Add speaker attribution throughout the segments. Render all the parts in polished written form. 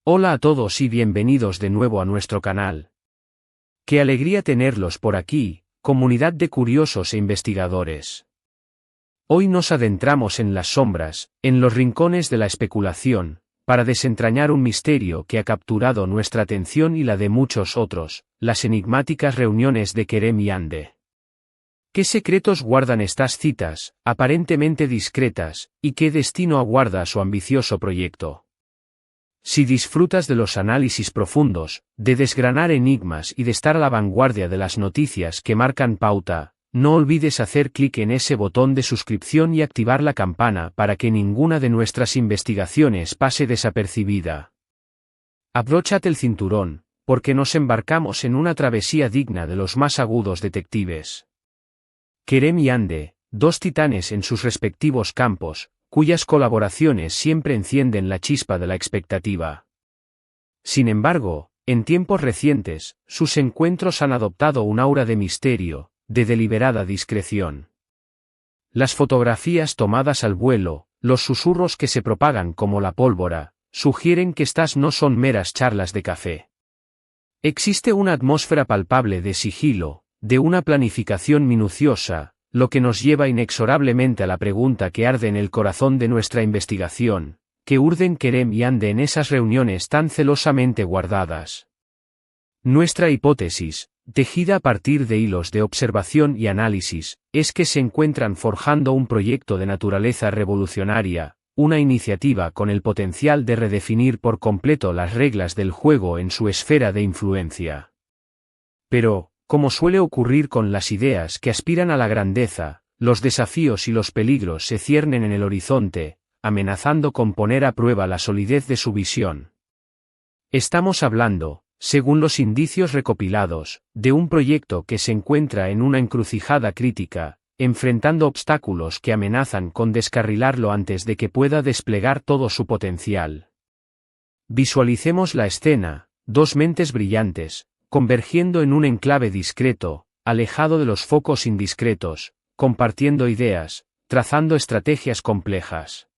Speaker 1: Hola a todos y bienvenidos de nuevo a nuestro canal. Qué alegría tenerlos por aquí, comunidad de curiosos e investigadores. Hoy nos adentramos en las sombras, en los rincones de la especulación, para desentrañar un misterio que ha capturado nuestra atención y la de muchos otros, las enigmáticas reuniones de Kerem y Ande. ¿Qué secretos guardan estas citas, aparentemente discretas, y qué destino aguarda su ambicioso proyecto? Si disfrutas de los análisis profundos, de desgranar enigmas y de estar a la vanguardia de las noticias que marcan pauta, no olvides hacer clic en ese botón de suscripción y activar la campana para que ninguna de nuestras investigaciones pase desapercibida. Abróchate el cinturón, porque nos embarcamos en una travesía digna de los más agudos detectives. Kerem y Ande, dos titanes en sus respectivos campos, cuyas colaboraciones siempre encienden la chispa de la expectativa. Sin embargo, en tiempos recientes, sus encuentros han adoptado un aura de misterio, de deliberada discreción. Las fotografías tomadas al vuelo, los susurros que se propagan como la pólvora, sugieren que estas no son meras charlas de café. Existe una atmósfera palpable de sigilo, de una planificación minuciosa, lo que nos lleva inexorablemente a la pregunta que arde en el corazón de nuestra investigación: ¿qué urden Kerem y Ande en esas reuniones tan celosamente guardadas? Nuestra hipótesis, tejida a partir de hilos de observación y análisis, es que se encuentran forjando un proyecto de naturaleza revolucionaria, una iniciativa con el potencial de redefinir por completo las reglas del juego en su esfera de influencia. Pero, como suele ocurrir con las ideas que aspiran a la grandeza, los desafíos y los peligros se ciernen en el horizonte, amenazando con poner a prueba la solidez de su visión. Estamos hablando, según los indicios recopilados, de un proyecto que se encuentra en una encrucijada crítica, enfrentando obstáculos que amenazan con descarrilarlo antes de que pueda desplegar todo su potencial. Visualicemos la escena: dos mentes brillantes, convergiendo en un enclave discreto, alejado de los focos indiscretos, compartiendo ideas, trazando estrategias complejas.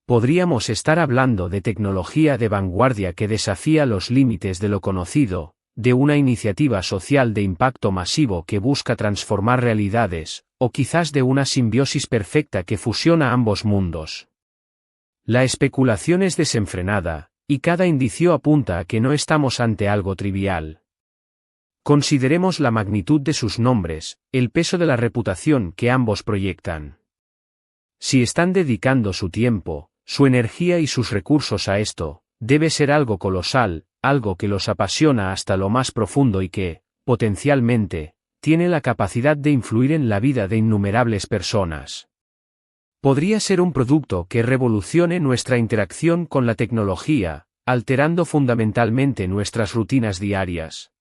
Speaker 1: Podríamos estar hablando de tecnología de vanguardia que desafía los límites de lo conocido, de una iniciativa social de impacto masivo que busca transformar realidades, o quizás de una simbiosis perfecta que fusiona ambos mundos. La especulación es desenfrenada, y cada indicio apunta a que no estamos ante algo trivial. Consideremos la magnitud de sus nombres, el peso de la reputación que ambos proyectan. Si están dedicando su tiempo, su energía y sus recursos a esto, debe ser algo colosal, algo que los apasiona hasta lo más profundo y que, potencialmente, tiene la capacidad de influir en la vida de innumerables personas. Podría ser un producto que revolucione nuestra interacción con la tecnología, alterando fundamentalmente nuestras rutinas diarias.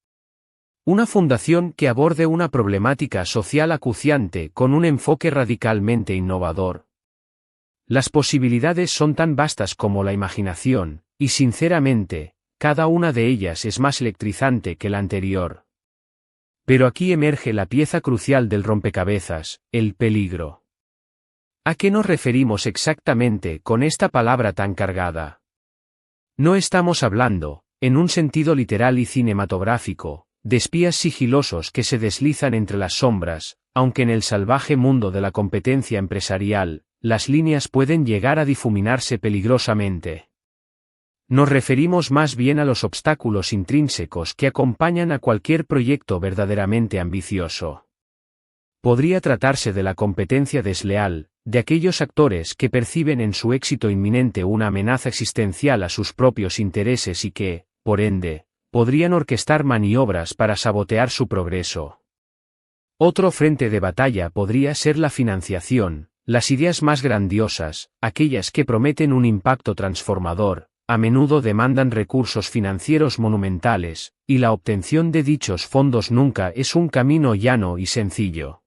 Speaker 1: Una fundación que aborde una problemática social acuciante con un enfoque radicalmente innovador. Las posibilidades son tan vastas como la imaginación, y sinceramente, cada una de ellas es más electrizante que la anterior. Pero aquí emerge la pieza crucial del rompecabezas: el peligro. ¿A qué nos referimos exactamente con esta palabra tan cargada? No estamos hablando, en un sentido literal y cinematográfico, de espías sigilosos que se deslizan entre las sombras, aunque en el salvaje mundo de la competencia empresarial, las líneas pueden llegar a difuminarse peligrosamente. Nos referimos más bien a los obstáculos intrínsecos que acompañan a cualquier proyecto verdaderamente ambicioso. Podría tratarse de la competencia desleal, de aquellos actores que perciben en su éxito inminente una amenaza existencial a sus propios intereses y que, por ende, podrían orquestar maniobras para sabotear su progreso. Otro frente de batalla podría ser la financiación, las ideas más grandiosas, aquellas que prometen un impacto transformador, a menudo demandan recursos financieros monumentales, y la obtención de dichos fondos nunca es un camino llano y sencillo.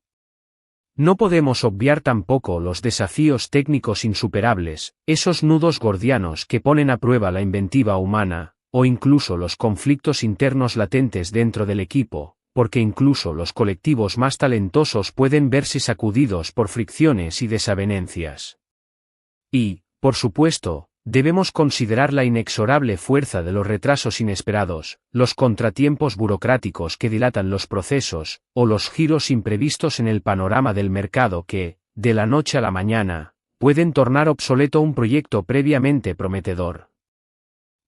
Speaker 1: No podemos obviar tampoco los desafíos técnicos insuperables, esos nudos gordianos que ponen a prueba la inventiva humana, o incluso los conflictos internos latentes dentro del equipo, porque incluso los colectivos más talentosos pueden verse sacudidos por fricciones y desavenencias. Y, por supuesto, debemos considerar la inexorable fuerza de los retrasos inesperados, los contratiempos burocráticos que dilatan los procesos, o los giros imprevistos en el panorama del mercado que, de la noche a la mañana, pueden tornar obsoleto un proyecto previamente prometedor.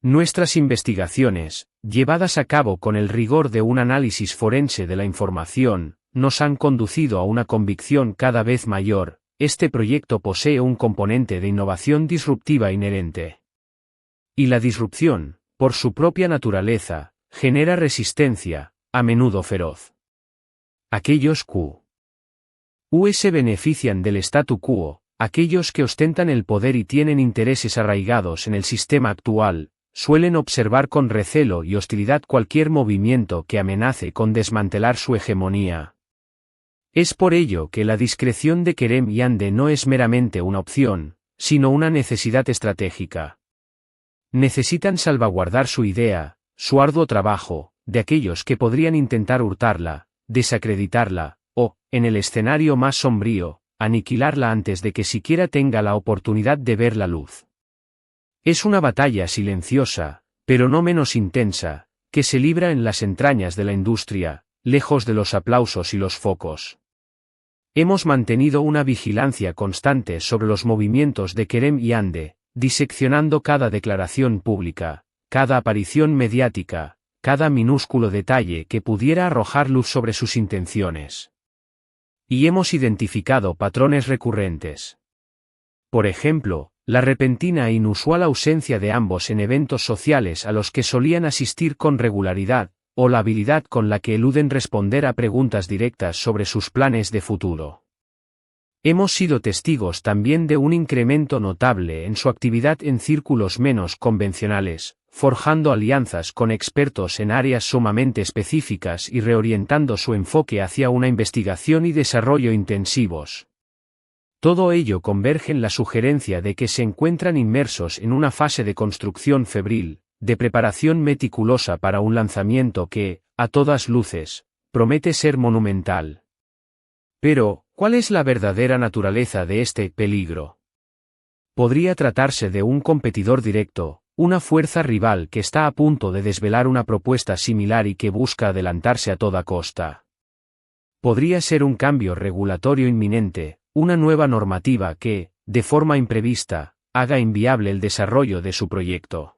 Speaker 1: Nuestras investigaciones, llevadas a cabo con el rigor de un análisis forense de la información, nos han conducido a una convicción cada vez mayor: este proyecto posee un componente de innovación disruptiva inherente. Y la disrupción, por su propia naturaleza, genera resistencia, a menudo feroz. Aquellos que se benefician del statu quo, aquellos que ostentan el poder y tienen intereses arraigados en el sistema actual, suelen observar con recelo y hostilidad cualquier movimiento que amenace con desmantelar su hegemonía. Es por ello que la discreción de Kerem y Ande no es meramente una opción, sino una necesidad estratégica. Necesitan salvaguardar su idea, su arduo trabajo, de aquellos que podrían intentar hurtarla, desacreditarla, o, en el escenario más sombrío, aniquilarla antes de que siquiera tenga la oportunidad de ver la luz. Es una batalla silenciosa, pero no menos intensa, que se libra en las entrañas de la industria, lejos de los aplausos y los focos. Hemos mantenido una vigilancia constante sobre los movimientos de Kerem y Ande, diseccionando cada declaración pública, cada aparición mediática, cada minúsculo detalle que pudiera arrojar luz sobre sus intenciones. Y hemos identificado patrones recurrentes. Por ejemplo, la repentina e inusual ausencia de ambos en eventos sociales a los que solían asistir con regularidad, o la habilidad con la que eluden responder a preguntas directas sobre sus planes de futuro. Hemos sido testigos también de un incremento notable en su actividad en círculos menos convencionales, forjando alianzas con expertos en áreas sumamente específicas y reorientando su enfoque hacia una investigación y desarrollo intensivos. Todo ello converge en la sugerencia de que se encuentran inmersos en una fase de construcción febril, de preparación meticulosa para un lanzamiento que, a todas luces, promete ser monumental. Pero, ¿cuál es la verdadera naturaleza de este peligro? Podría tratarse de un competidor directo, una fuerza rival que está a punto de desvelar una propuesta similar y que busca adelantarse a toda costa. Podría ser un cambio regulatorio inminente, una nueva normativa que, de forma imprevista, haga inviable el desarrollo de su proyecto.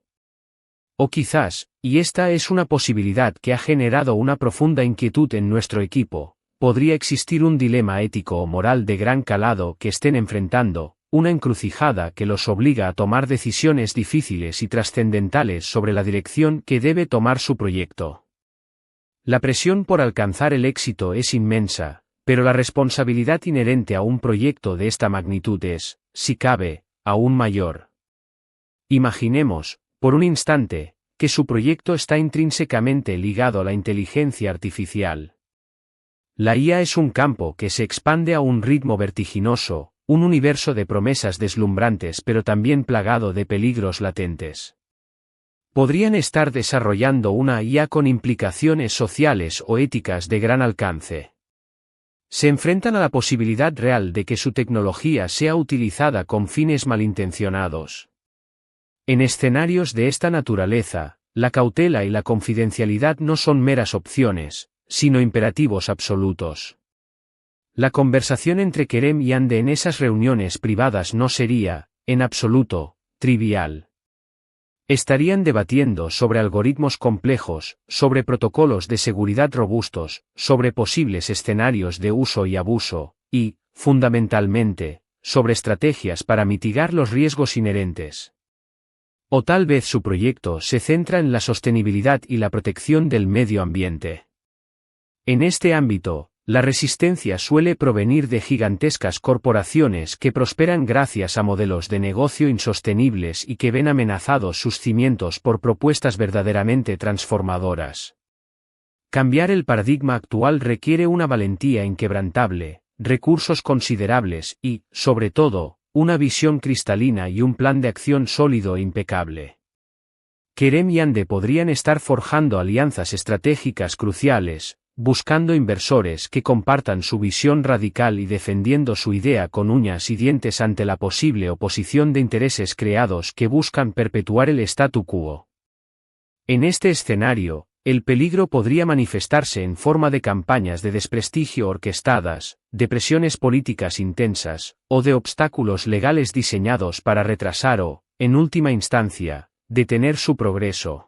Speaker 1: O quizás, y esta es una posibilidad que ha generado una profunda inquietud en nuestro equipo, podría existir un dilema ético o moral de gran calado que estén enfrentando, una encrucijada que los obliga a tomar decisiones difíciles y trascendentales sobre la dirección que debe tomar su proyecto. La presión por alcanzar el éxito es inmensa, pero la responsabilidad inherente a un proyecto de esta magnitud es, si cabe, aún mayor. Imaginemos, por un instante, que su proyecto está intrínsecamente ligado a la inteligencia artificial. La IA es un campo que se expande a un ritmo vertiginoso, un universo de promesas deslumbrantes pero también plagado de peligros latentes. Podrían estar desarrollando una IA con implicaciones sociales o éticas de gran alcance. Se enfrentan a la posibilidad real de que su tecnología sea utilizada con fines malintencionados. En escenarios de esta naturaleza, la cautela y la confidencialidad no son meras opciones, sino imperativos absolutos. La conversación entre Kerem y Ande en esas reuniones privadas no sería, en absoluto, trivial. Estarían debatiendo sobre algoritmos complejos, sobre protocolos de seguridad robustos, sobre posibles escenarios de uso y abuso, y, fundamentalmente, sobre estrategias para mitigar los riesgos inherentes. O tal vez su proyecto se centra en la sostenibilidad y la protección del medio ambiente. En este ámbito, la resistencia suele provenir de gigantescas corporaciones que prosperan gracias a modelos de negocio insostenibles y que ven amenazados sus cimientos por propuestas verdaderamente transformadoras. Cambiar el paradigma actual requiere una valentía inquebrantable, recursos considerables y, sobre todo, una visión cristalina y un plan de acción sólido e impecable. Kerem y Ande podrían estar forjando alianzas estratégicas cruciales, buscando inversores que compartan su visión radical y defendiendo su idea con uñas y dientes ante la posible oposición de intereses creados que buscan perpetuar el statu quo. En este escenario, el peligro podría manifestarse en forma de campañas de desprestigio orquestadas, de presiones políticas intensas, o de obstáculos legales diseñados para retrasar o, en última instancia, detener su progreso.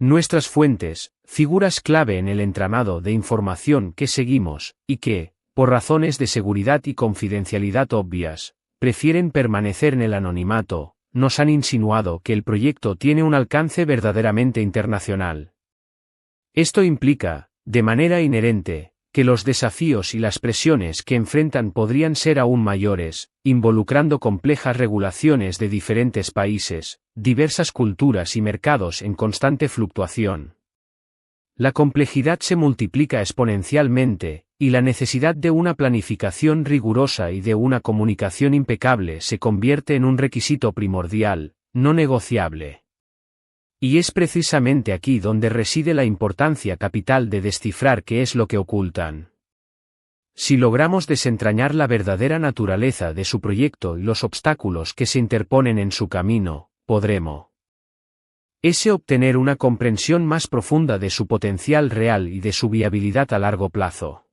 Speaker 1: Nuestras fuentes, figuras clave en el entramado de información que seguimos, y que, por razones de seguridad y confidencialidad obvias, prefieren permanecer en el anonimato, nos han insinuado que el proyecto tiene un alcance verdaderamente internacional. Esto implica, de manera inherente, que los desafíos y las presiones que enfrentan podrían ser aún mayores, involucrando complejas regulaciones de diferentes países, diversas culturas y mercados en constante fluctuación. La complejidad se multiplica exponencialmente, y la necesidad de una planificación rigurosa y de una comunicación impecable se convierte en un requisito primordial, no negociable. Y es precisamente aquí donde reside la importancia capital de descifrar qué es lo que ocultan. Si logramos desentrañar la verdadera naturaleza de su proyecto y los obstáculos que se interponen en su camino, podremos obtener una comprensión más profunda de su potencial real y de su viabilidad a largo plazo.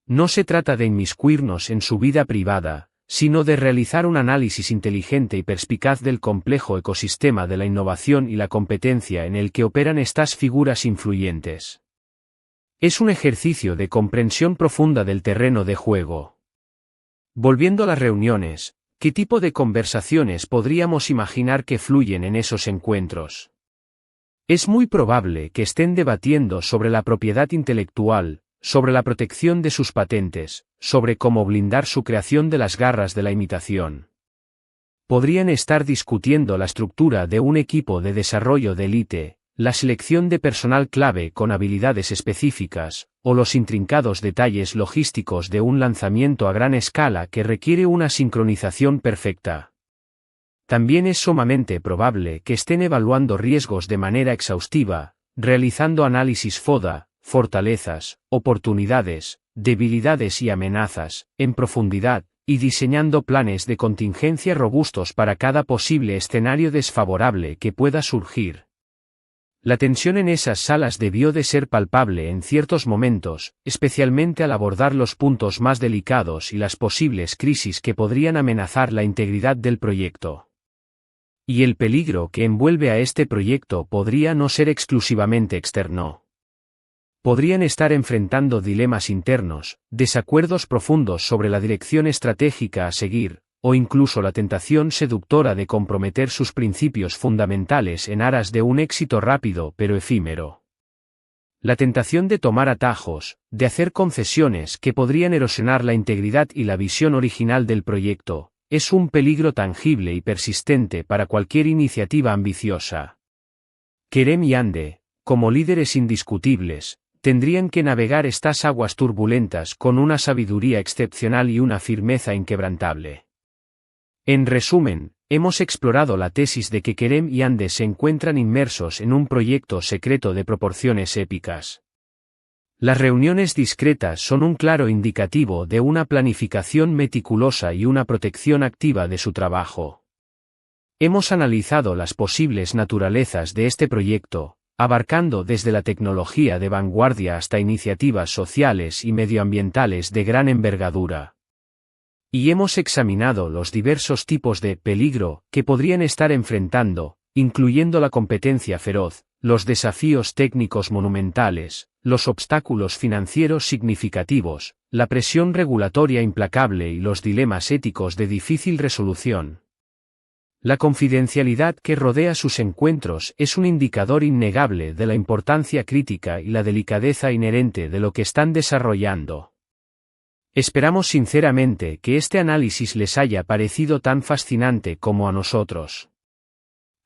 Speaker 1: No se trata de inmiscuirnos en su vida privada, sino de realizar un análisis inteligente y perspicaz del complejo ecosistema de la innovación y la competencia en el que operan estas figuras influyentes. Es un ejercicio de comprensión profunda del terreno de juego. Volviendo a las reuniones, ¿qué tipo de conversaciones podríamos imaginar que fluyen en esos encuentros? Es muy probable que estén debatiendo sobre la propiedad intelectual, sobre la protección de sus patentes, sobre cómo blindar su creación de las garras de la imitación. Podrían estar discutiendo la estructura de un equipo de desarrollo de élite, la selección de personal clave con habilidades específicas, o los intrincados detalles logísticos de un lanzamiento a gran escala que requiere una sincronización perfecta. También es sumamente probable que estén evaluando riesgos de manera exhaustiva, realizando análisis FODA, fortalezas, oportunidades, debilidades y amenazas, en profundidad, y diseñando planes de contingencia robustos para cada posible escenario desfavorable que pueda surgir. La tensión en esas salas debió de ser palpable en ciertos momentos, especialmente al abordar los puntos más delicados y las posibles crisis que podrían amenazar la integridad del proyecto. Y el peligro que envuelve a este proyecto podría no ser exclusivamente externo. Podrían estar enfrentando dilemas internos, desacuerdos profundos sobre la dirección estratégica a seguir, o incluso la tentación seductora de comprometer sus principios fundamentales en aras de un éxito rápido pero efímero. La tentación de tomar atajos, de hacer concesiones que podrían erosionar la integridad y la visión original del proyecto, es un peligro tangible y persistente para cualquier iniciativa ambiciosa. Kerem y Ande, como líderes indiscutibles, tendrían que navegar estas aguas turbulentas con una sabiduría excepcional y una firmeza inquebrantable. En resumen, hemos explorado la tesis de que Kerem y Ande se encuentran inmersos en un proyecto secreto de proporciones épicas. Las reuniones discretas son un claro indicativo de una planificación meticulosa y una protección activa de su trabajo. Hemos analizado las posibles naturalezas de este proyecto, abarcando desde la tecnología de vanguardia hasta iniciativas sociales y medioambientales de gran envergadura. Y hemos examinado los diversos tipos de peligro que podrían estar enfrentando, incluyendo la competencia feroz, los desafíos técnicos monumentales, los obstáculos financieros significativos, la presión regulatoria implacable y los dilemas éticos de difícil resolución. La confidencialidad que rodea sus encuentros es un indicador innegable de la importancia crítica y la delicadeza inherente de lo que están desarrollando. Esperamos sinceramente que este análisis les haya parecido tan fascinante como a nosotros.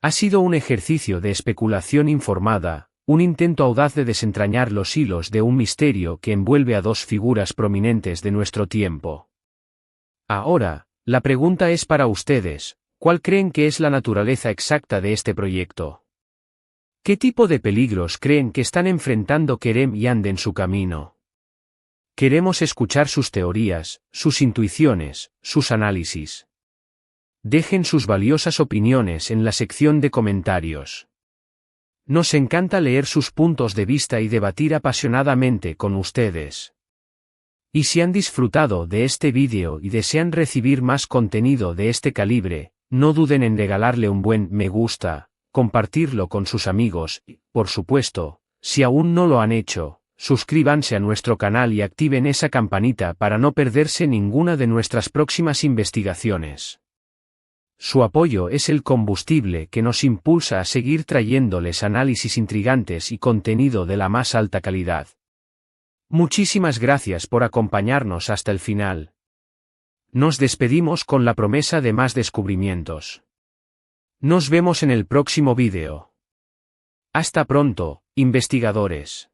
Speaker 1: Ha sido un ejercicio de especulación informada, un intento audaz de desentrañar los hilos de un misterio que envuelve a dos figuras prominentes de nuestro tiempo. Ahora, la pregunta es para ustedes. ¿Cuál creen que es la naturaleza exacta de este proyecto? ¿Qué tipo de peligros creen que están enfrentando Kerem y And en su camino? Queremos escuchar sus teorías, sus intuiciones, sus análisis. Dejen sus valiosas opiniones en la sección de comentarios. Nos encanta leer sus puntos de vista y debatir apasionadamente con ustedes. Y si han disfrutado de este vídeo y desean recibir más contenido de este calibre, no duden en regalarle un buen me gusta, compartirlo con sus amigos y, por supuesto, si aún no lo han hecho, suscríbanse a nuestro canal y activen esa campanita para no perderse ninguna de nuestras próximas investigaciones. Su apoyo es el combustible que nos impulsa a seguir trayéndoles análisis intrigantes y contenido de la más alta calidad. Muchísimas gracias por acompañarnos hasta el final. Nos despedimos con la promesa de más descubrimientos. Nos vemos en el próximo vídeo. Hasta pronto, investigadores.